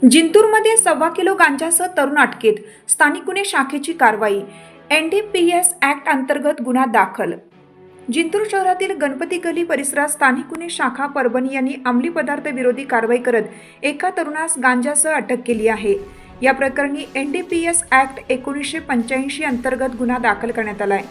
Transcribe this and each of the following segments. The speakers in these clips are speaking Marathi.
जिंतूरमध्ये 1.25 किलो गांजासह तरुण अटकेत. स्थानिक गुन्हे शाखेची कारवाई. NDPS ऍक्ट अंतर्गत गुन्हा दाखल. जिंतूर शहरातील गणपती गली परिसरात स्थानिक गुन्हे शाखा परभणी यांनी अंमली पदार्थ विरोधी कारवाई करत एका तरुणास गांजासह अटक केली आहे. या प्रकरणी NDPS ऍक्ट 1985 अंतर्गत गुन्हा दाखल करण्यात आला आहे.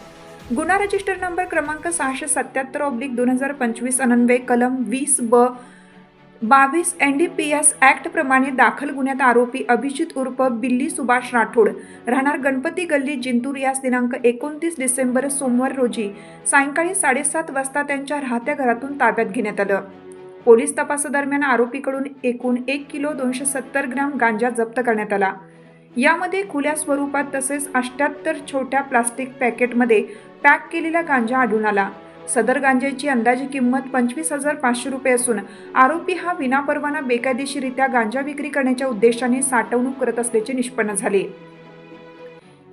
गुन्हा रजिस्टर नंबर क्रमांक 677/2025 अन्वये कलम 20/22 NDPS ऍक्ट प्रमाणे दाखल गुन्ह्यात आरोपी अभिजित उर्फ बिल्ली सुभाष राठोड राहणार गणपती गल्ली जिंतूर यास दिनांक 29 डिसेंबर सोमवार रोजी सायंकाळी 7:30 वाजता त्यांच्या राहत्या घरातून ताब्यात घेण्यात आलं. पोलीस तपासादरम्यान आरोपीकडून एकूण 1 किलो 270 ग्रॅम गांजा जप्त करण्यात आला. यामध्ये खुल्या स्वरूपात तसेच 78 छोट्या प्लास्टिक पॅकेटमध्ये पॅक केलेला गांजा आढळून आला. सदर गांजाची अंदाजे किंमत 25,500 रुपये असून आरोपी हा विनापरवाना बेकायदेशीररित्या गांजा विक्री करण्याच्या उद्देशाने साठवणूक करत असल्याचे निष्पन्न झाले.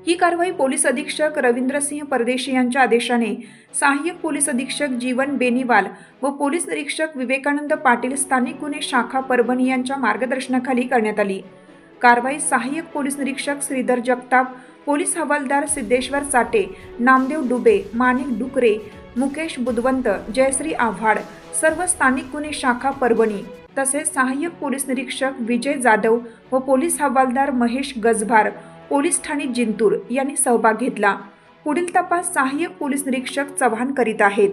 ही कारवाई पोलीस अधीक्षक रवींद्रसिंह परदेशी यांच्या आदेशाने सहाय्यक पोलीस अधीक्षक जीवन बेनीवाल व पोलीस निरीक्षक विवेकानंद पाटील स्थानिक गुन्हे शाखा परभणी यांच्या मार्गदर्शनाखाली करण्यात आली. कारवाई सहाय्यक पोलीस निरीक्षक श्रीधर जगताप, पोलीस हवालदार सिद्धेश्वर साटे, नामदेव डुबे, माणिक डुकरे, मुकेश बुधवंत, जयश्री आव्हाड, सर्व स्थानिक गुन्हे शाखा परभणी तसेच सहाय्यक पोलीस निरीक्षक विजय जाधव व पोलीस हवालदार महेश गजभार, पोलीस ठाणे जिंतूर यांनी सहभाग घेतला. पुढील तपास सहाय्यक पोलीस निरीक्षक चव्हाण करीत आहेत.